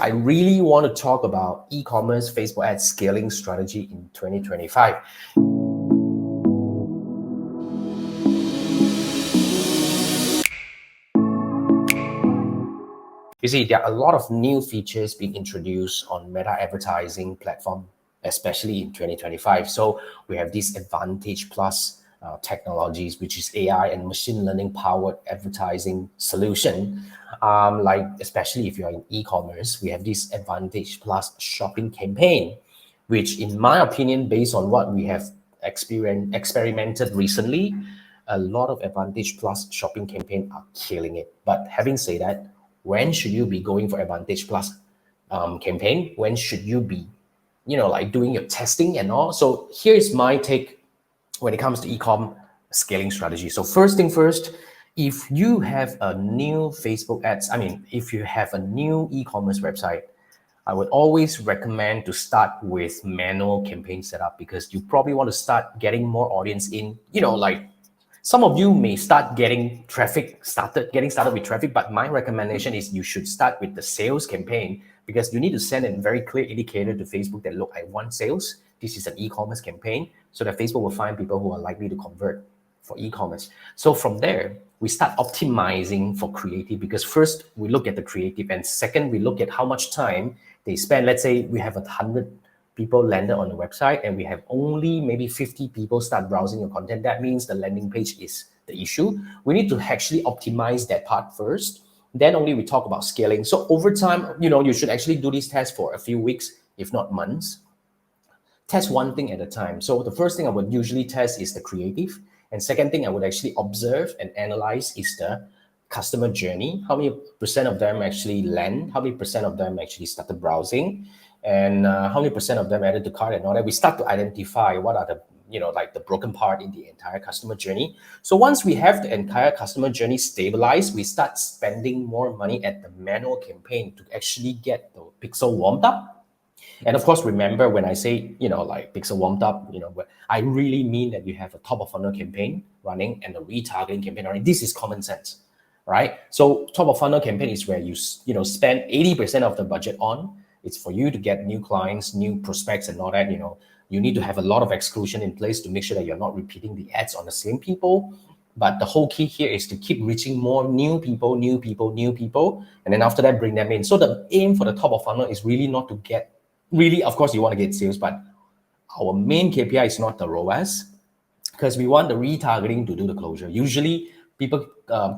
I really want to talk about e-commerce Facebook ads scaling strategy in 2025. You see, there are a lot of new features being introduced on Meta advertising platform, especially in 2025. So we have these Advantage Plus technologies, which is AI and machine learning powered advertising solution. Like especially if you're in e-commerce, we have this Advantage Plus shopping campaign, which in my opinion, based on what we have experimented recently, a lot of Advantage Plus shopping campaign are killing it. But having said that, when should you be going for Advantage Plus campaign? When should you be, like doing your testing and all? So here's my take when it comes to e-com scaling strategy. So first thing first, if you have a new Facebook ads, if you have a new e-commerce website, I would always recommend to start with manual campaign setup because you probably want to start getting more audience in, like some of you may start getting started with traffic, but my recommendation is you should start with the sales campaign because you need to send a very clear indicator to Facebook that, look, I want sales. This is an e-commerce campaign, so that Facebook will find people who are likely to convert for e-commerce. So from there, we start optimizing for creative because first we look at the creative and second, we look at how much time they spend. Let's say we have 100 people landed on the website and we have only maybe 50 people start browsing your content. That means the landing page is the issue. We need to actually optimize that part first. Then only we talk about scaling. So over time, you should actually do this test for a few weeks, if not months. Test one thing at a time. So the first thing I would usually test is the creative. And second thing I would actually observe and analyze is the customer journey. How many percent of them actually land? How many percent of them actually started browsing? And how many percent of them added to cart and all that? We start to identify what are the, like the broken part in the entire customer journey. So once we have the entire customer journey stabilized, we start spending more money at the manual campaign to actually get the pixel warmed up. And of course, remember when I say, like pixel warmed up, I really mean that you have a top of funnel campaign running and a retargeting campaign running. This is common sense, right? So top of funnel campaign is where you spend 80% of the budget on. It's for you to get new clients, new prospects and all that. You need to have a lot of exclusion in place to make sure that you're not repeating the ads on the same people. But the whole key here is to keep reaching more new people. And then after that, bring them in. So the aim for the top of funnel is really not to get, of course, you want to get sales, but our main KPI is not the ROAS because we want the retargeting to do the closure. Usually people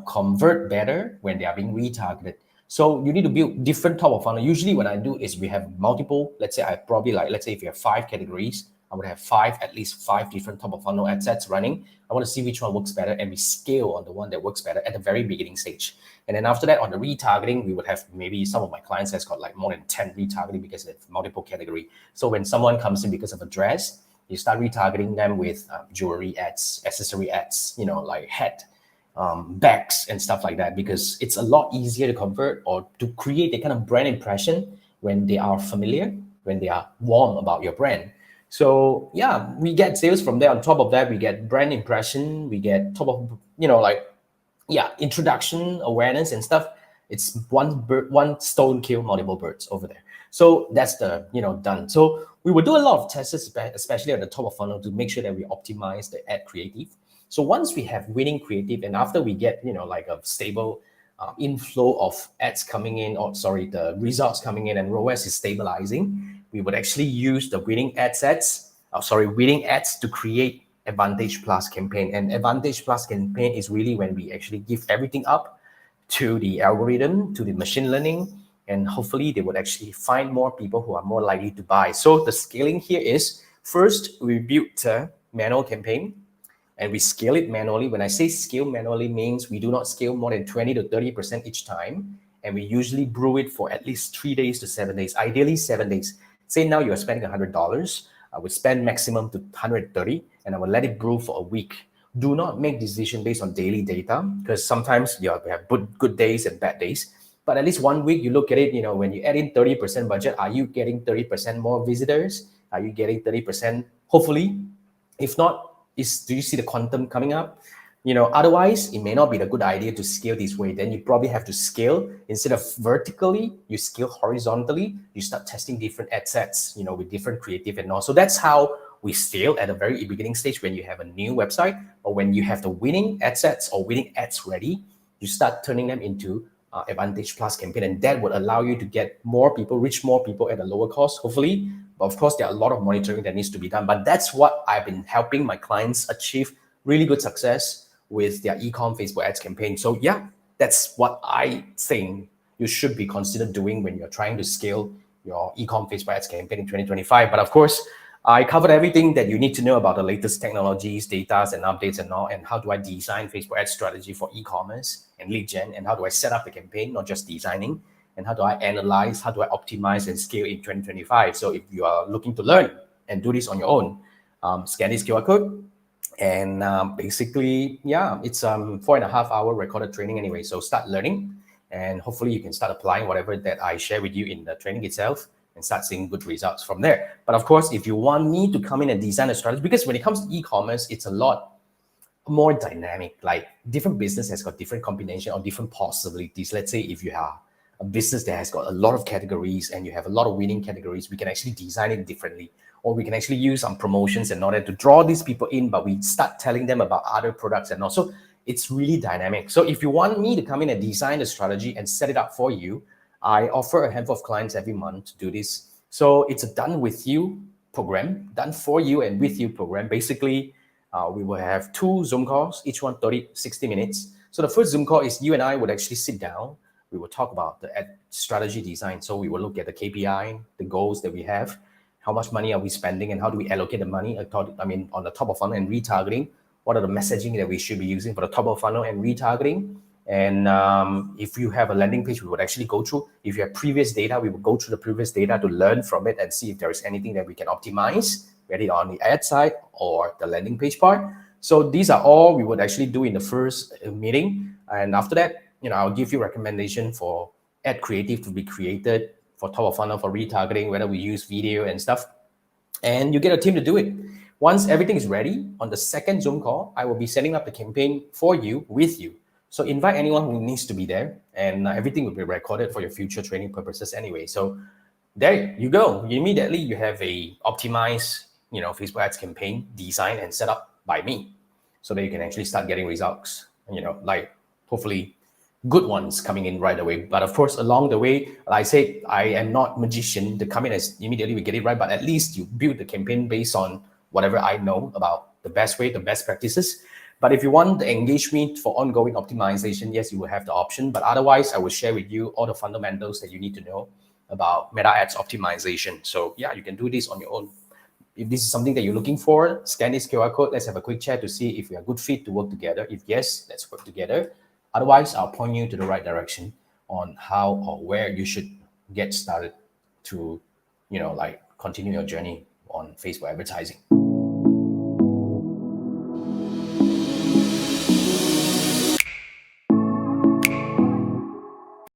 convert better when they are being retargeted. So you need to build different top of funnel. Usually what I do is we have multiple, let's say if you have 5 categories, I would have at least five different top of funnel ad sets running. I want to see which one works better and we scale on the one that works better at the very beginning stage. And then after that, on the retargeting, we would have maybe some of my clients has got like more than 10 retargeting because they have multiple category. So when someone comes in because of a dress, you start retargeting them with jewelry ads, accessory ads, like hat, bags and stuff like that, because it's a lot easier to convert or to create a kind of brand impression when they are familiar, when they are warm about your brand. So yeah, we get sales from there. On top of that, we get brand impression, we get introduction, awareness and stuff. It's one stone kill multiple birds over there. So that's the, done. So we will do a lot of tests, especially at the top of funnel to make sure that we optimize the ad creative. So once we have winning creative and after we get, like a stable inflow of ads coming in, the results coming in and ROAS is stabilizing, we would actually use the winning ads to create Advantage Plus campaign. And Advantage Plus campaign is really when we actually give everything up to the algorithm, to the machine learning, and hopefully they would actually find more people who are more likely to buy. So the scaling here is first we built a manual campaign and we scale it manually. When I say scale manually means we do not scale more than 20 to 30% each time. And we usually brew it for at least 3 days to 7 days, ideally 7 days. Say now you're spending $100, I would spend maximum to 130 and I will let it brew for a week. Do not make decision based on daily data because sometimes you have good days and bad days. But at least 1 week, you look at it, when you add in 30% budget, are you getting 30% more visitors? Are you getting 30%? Hopefully. If not, do you see the quantum coming up? Otherwise, it may not be the good idea to scale this way. Then you probably have to scale instead of vertically, you scale horizontally. You start testing different ad sets, with different creative and all. So that's how we scale at a very beginning stage when you have a new website, or when you have the winning ad sets or winning ads ready, you start turning them into Advantage Plus campaign, and that would allow you to get more people, reach more people at a lower cost, hopefully. But of course, there are a lot of monitoring that needs to be done. But that's what I've been helping my clients achieve really good success with their e-com Facebook ads campaign. So yeah, that's what I think you should be considered doing when you're trying to scale your e-com Facebook ads campaign in 2025. But of course, I covered everything that you need to know about the latest technologies, data, and updates and all, and how do I design Facebook ad strategy for e-commerce and lead gen, and how do I set up the campaign, not just designing, and how do I analyze, how do I optimize and scale in 2025. So if you are looking to learn and do this on your own, scan this QR code, and basically, yeah, it's 4.5 hour recorded training anyway. So start learning, and hopefully you can start applying whatever that I share with you in the training itself, and start seeing good results from there. But of course, if you want me to come in and design a strategy, because when it comes to e-commerce, it's a lot more dynamic. Like different business has got different combination or different possibilities. Let's say if you have a business that has got a lot of categories and you have a lot of winning categories, we can actually design it differently. Or we can actually use some promotions in order to draw these people in, but we start telling them about other products and also it's really dynamic. So if you want me to come in and design the strategy and set it up for you, I offer a handful of clients every month to do this. So it's a done with you program, done for you and with you program. Basically, we will have 2 Zoom calls, each one 30, 60 minutes. So the first Zoom call is you and I would actually sit down. We will talk about the ad strategy design. So we will look at the KPI, the goals that we have, how much money are we spending, and how do we allocate the money? On the top of funnel and retargeting. What are the messaging that we should be using for the top of funnel and retargeting? And if you have a landing page, we would actually go through. If you have previous data, we will go through the previous data to learn from it and see if there is anything that we can optimize, whether on the ad side or the landing page part. So these are all we would actually do in the first meeting. And after that, I'll give you recommendation for ad creative to be created for top of funnel, for retargeting, whether we use video and stuff. And you get a team to do it. Once everything is ready, on the second Zoom call, I will be setting up the campaign for you, with you. So invite anyone who needs to be there, and everything will be recorded for your future training purposes anyway. So there you go. Immediately you have a optimized, Facebook ads campaign designed and set up by me, so that you can actually start getting results. Like hopefully good ones coming in right away. But of course, along the way, like I say, I am not magician to come in as immediately we get it right, but at least you build the campaign based on whatever I know about the best way, the best practices. But if you want to engage me for ongoing optimization, yes, you will have the option. But otherwise, I will share with you all the fundamentals that you need to know about meta ads optimization. So yeah, you can do this on your own. If this is something that you're looking for, scan this QR code. Let's have a quick chat to see if we are a good fit to work together. If yes, let's work together. Otherwise, I'll point you to the right direction on how or where you should get started to, continue your journey on Facebook advertising.